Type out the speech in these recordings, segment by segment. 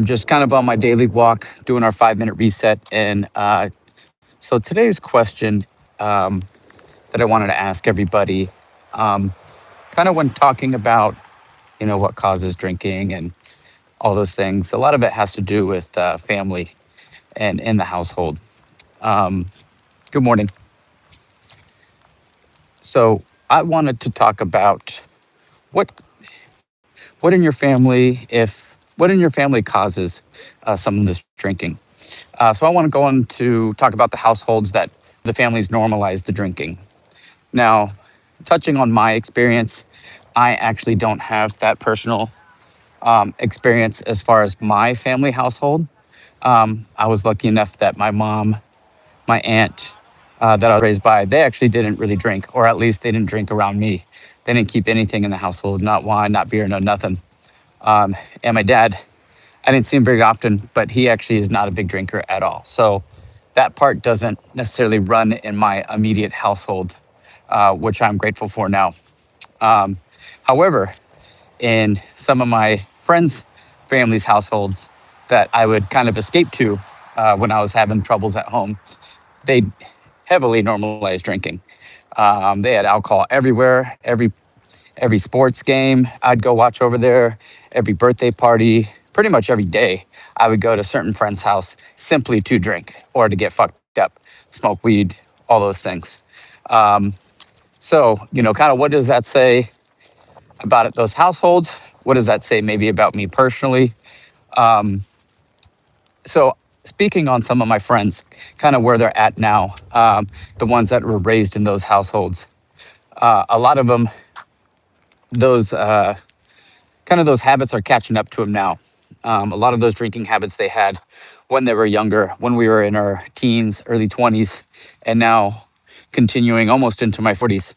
Just kind of on my daily walk, doing our 5 minute reset. And so today's question that I wanted to ask everybody, um, kind of when talking about, what causes drinking and all those things, a lot of it has to do with family and in the household. Um, Good morning. So I wanted to talk about what what in your family, if what in your family causes some of this drinking. So I want to go on to talk about the households that the families normalize the drinking. Now, touching on my experience, I actually don't have that personal experience as far as my family household. I was lucky enough that my mom, my aunt that I was raised by, they actually didn't really drink, or at least they didn't drink around me. They didn't keep anything in the household, not wine, not beer, no nothing. And my dad, I didn't see him very often, but he actually is not a big drinker at all. So that part doesn't necessarily run in my immediate household, which I'm grateful for now. Um, However, in some of my friends' families' households that I would kind of escape to when I was having troubles at home, they heavily normalized drinking. They had alcohol everywhere, every sports game I'd go watch over there, every birthday party, pretty much every day. I would go to certain friend's house simply to drink or to get fucked up, smoke weed, all those things. Um, so, kind of what does that say about those households? What does that say maybe about me personally? Um, so, speaking on some of my friends, kind of where they're at now, the ones that were raised in those households, a lot of them, those kind of those habits are catching up to them now. A lot of those drinking habits they had when they were younger, when we were in our teens, early 20s, and now continuing almost into my 40s.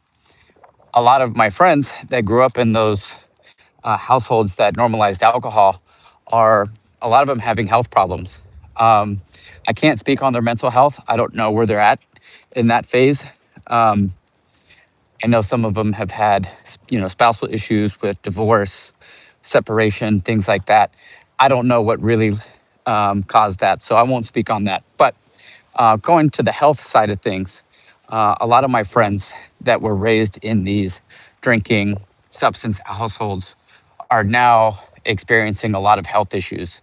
A lot of my friends that grew up in those households that normalized alcohol are a lot of them having health problems. Um, I can't speak on their mental health. I don't know where they're at in that phase. Um, I know some of them have had, spousal issues with divorce, separation, things like that. I don't know what really caused that, so I won't speak on that. But going to the health side of things, a lot of my friends that were raised in these drinking substance households are now experiencing a lot of health issues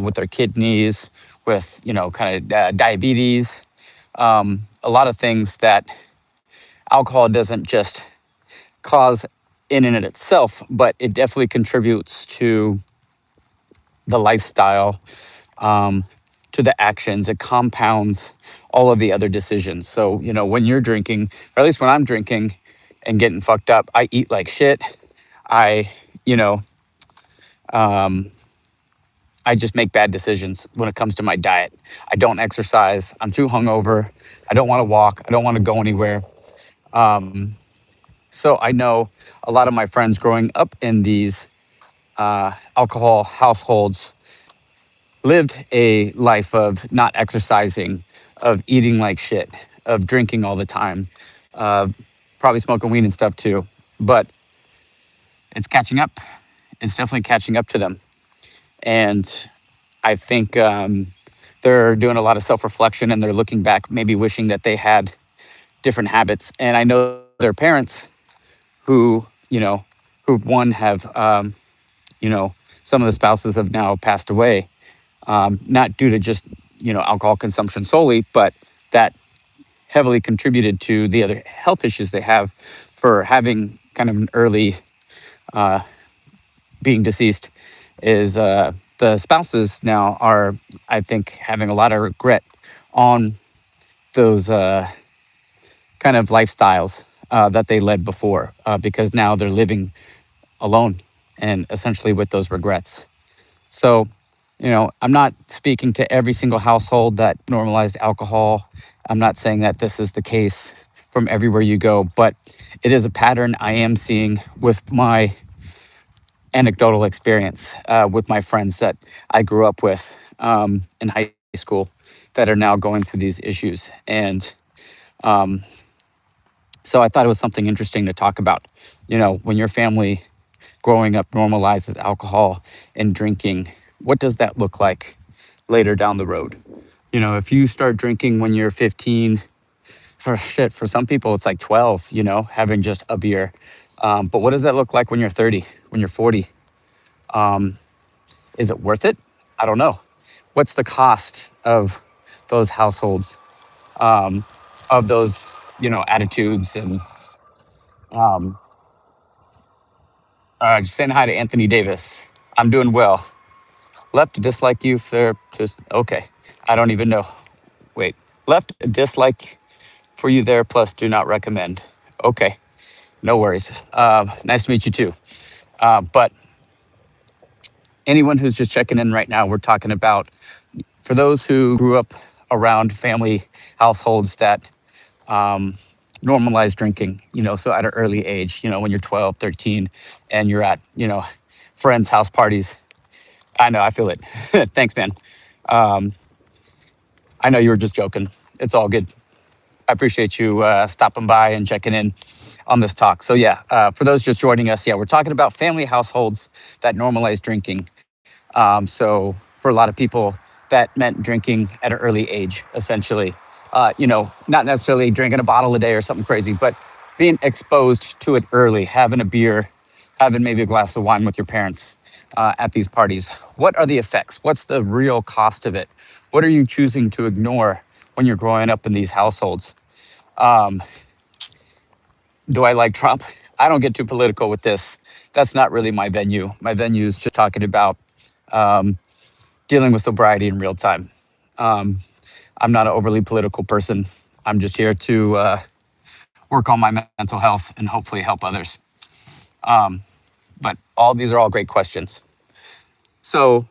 with their kidneys, with kind of diabetes, a lot of things that alcohol doesn't just cause in and of itself, but it definitely contributes to the lifestyle, um, to the actions. It compounds all of the other decisions. So, when you're drinking, or at least when I'm drinking and getting fucked up, I eat like shit. I, you know, um, I just make bad decisions when it comes to my diet. I don't exercise. I'm too hungover. I don't want to walk. I don't want to go anywhere. Um, so I know a lot of my friends growing up in these alcohol households lived a life of not exercising, of eating like shit, of drinking all the time, uh, probably smoking weed and stuff too. But it's catching up. It's definitely catching up to them. And I think they're doing a lot of self reflection and they're looking back, maybe wishing that they had different habits. And I know their parents who, who one have, you know, some of the spouses have now passed away, not due to just, alcohol consumption solely, but that heavily contributed to the other health issues they have for having kind of an early being deceased is the spouses now are, I think, having a lot of regret on those kind of lifestyles that they led before because now they're living alone and essentially with those regrets. So, I'm not speaking to every single household that normalized alcohol. I'm not saying that this is the case from everywhere you go, but it is a pattern I am seeing with my anecdotal experience with my friends that I grew up with in high school that are now going through these issues. And so I thought it was something interesting to talk about. When your family growing up normalizes alcohol and drinking, what does that look like later down the road? If you start drinking when you're 15, for some people it's like 12, having just a beer. But what does that look like when you're 30, when you're 40? Is it worth it? I don't know. What's the cost of those households, of those, attitudes? And just saying hi to Anthony Davis. I'm doing well. Left to dislike you for just okay. I don't even know. Wait, left a dislike for you there. Plus, do not recommend. Okay, no worries. Nice to meet you too. But anyone who's just checking in right now, we're talking about for those who grew up around family households that normalize drinking, so at an early age, when you're 12, 13, and you're at, friends' house parties. I know, I feel it. Thanks, man. I know you were just joking. It's all good. I appreciate you stopping by and checking in on this talk. So, yeah, for those just joining us, yeah, we're talking about family households that normalize drinking. So for a lot of people, that meant drinking at an early age, essentially. Not necessarily drinking a bottle a day or something crazy, but being exposed to it early, having a beer, having maybe a glass of wine with your parents at these parties. What are the effects? What's the real cost of it? What are you choosing to ignore when you're growing up in these households? Do I like Trump? I don't get too political with this. That's not really my venue. My venue is just talking about dealing with sobriety in real time. I'm not an overly political person. I'm just here to work on my mental health and hopefully help others. But these are all great questions. So,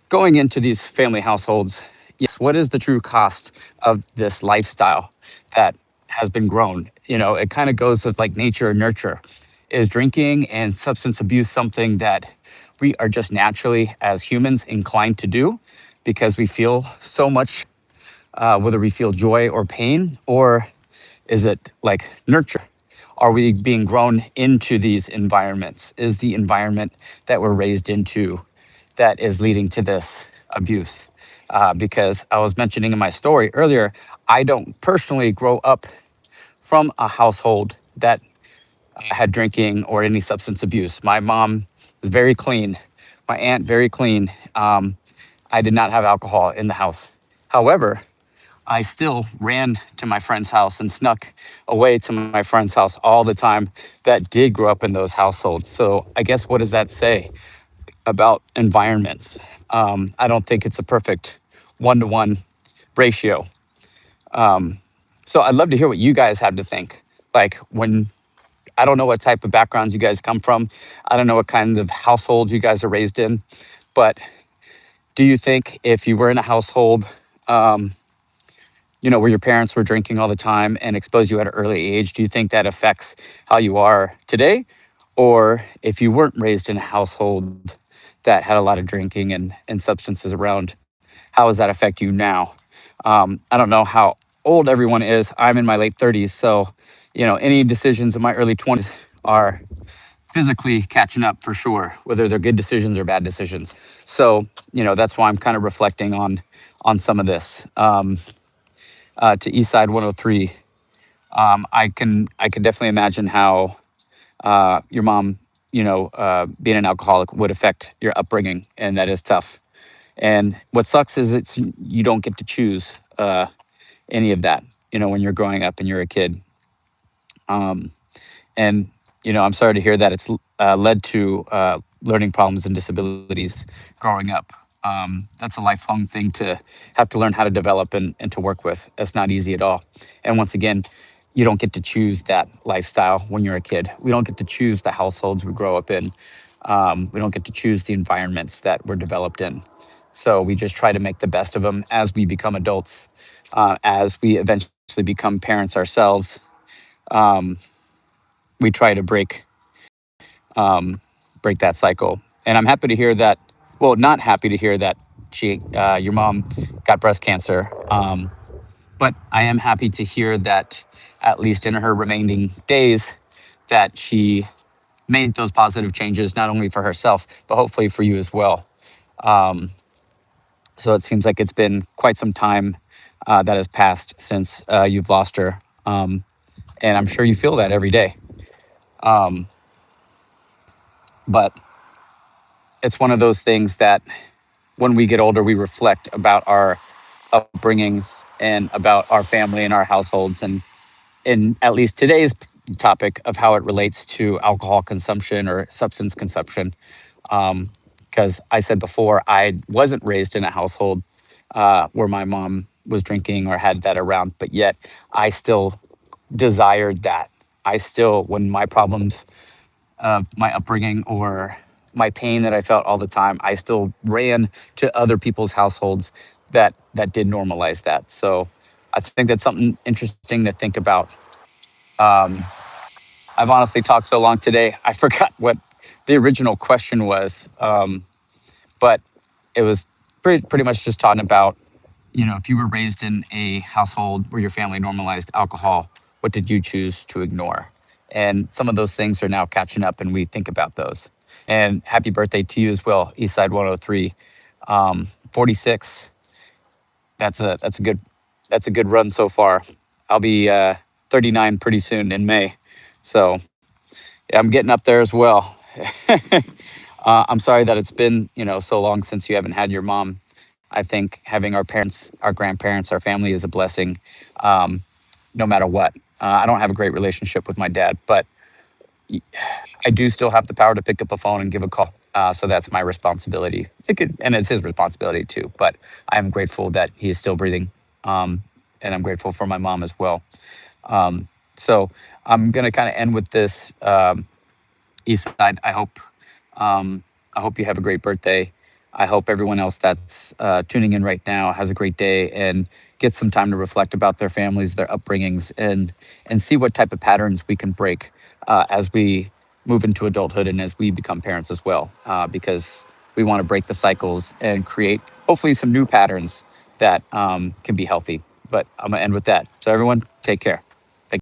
going into these family households, yes, what is the true cost of this lifestyle that has been grown? It kind of goes with like nature and nurture. Is drinking and substance abuse something that we are just naturally, as humans, inclined to do because we feel so much, whether we feel joy or pain, or is it like nurture? Are we being grown into these environments? Is the environment that we're raised into that is leading to this abuse? Because I was mentioning in my story earlier, I don't personally grow up from a household that had drinking or any substance abuse. My mom was very clean, my aunt, very clean. I did not have alcohol in the house. However, I still ran to my friend's house and snuck away to my friend's house all the time that did grow up in those households. So I guess what does that say about environments? I don't think it's a perfect 1-to-1 ratio. So I'd love to hear what you guys have to think. Like when I don't know what type of backgrounds you guys come from. I don't know what kind of households you guys are raised in, but do you think if you were in a household where your parents were drinking all the time and exposed you at an early age, do you think that affects how you are today? Or if you weren't raised in a household that had a lot of drinking and substances around, how does that affect you now? I don't know how old everyone is. I'm in my late 30s. So, any decisions in my early 20s are physically catching up for sure, whether they're good decisions or bad decisions. So, that's why I'm kind of reflecting on some of this. To Eastside 103, I can definitely imagine how your mom, being an alcoholic would affect your upbringing, and that is tough. And what sucks is you don't get to choose any of that. When you're growing up and you're a kid, and I'm sorry to hear that it's led to learning problems and disabilities growing up. That's a lifelong thing to have to learn how to develop and to work with. That's not easy at all. And once again, you don't get to choose that lifestyle when you're a kid. We don't get to choose the households we grow up in. We don't get to choose the environments that we're developed in. So we just try to make the best of them as we become adults, as we eventually become parents ourselves. We try to break that cycle. And I'm happy to hear that. Well, not happy to hear that your mom, got breast cancer. But I am happy to hear that, at least in her remaining days, that she made those positive changes, not only for herself, but hopefully for you as well. Um, so it seems like it's been quite some time that has passed since you've lost her. And I'm sure you feel that every day. Um, but it's one of those things that when we get older, we reflect about our upbringings and about our family and our households. And in at least today's topic of how it relates to alcohol consumption or substance consumption. Because I said before, I wasn't raised in a household where my mom was drinking or had that around, but yet I still desired that. I still, when my problems of my upbringing or my pain that I felt all the time, I still ran to other people's households that did normalize that. So I think that's something interesting to think about. Um, I've honestly talked so long today, I forgot what the original question was, but it was pretty much just talking about, if you were raised in a household where your family normalized alcohol, what did you choose to ignore? And some of those things are now catching up, and we think about those. And happy birthday to you as well, Eastside 103. 46. That's a good run so far. I'll be 39 pretty soon in May, so yeah, I'm getting up there as well. I'm sorry that it's been so long since you haven't had your mom. I think having our parents, our grandparents, our family is a blessing, um, no matter what. I don't have a great relationship with my dad, but I do still have the power to pick up a phone and give a call. So that's my responsibility. And it's his responsibility too. But I'm grateful that he is still breathing, um, and I'm grateful for my mom as well. So I'm gonna kind of end with this. East Side. I hope you have a great birthday. I hope everyone else that's tuning in right now has a great day and get some time to reflect about their families, their upbringings, and see what type of patterns we can break as we move into adulthood and as we become parents as well. Because we want to break the cycles and create hopefully some new patterns that can be healthy. But I'm gonna end with that. So everyone, take care.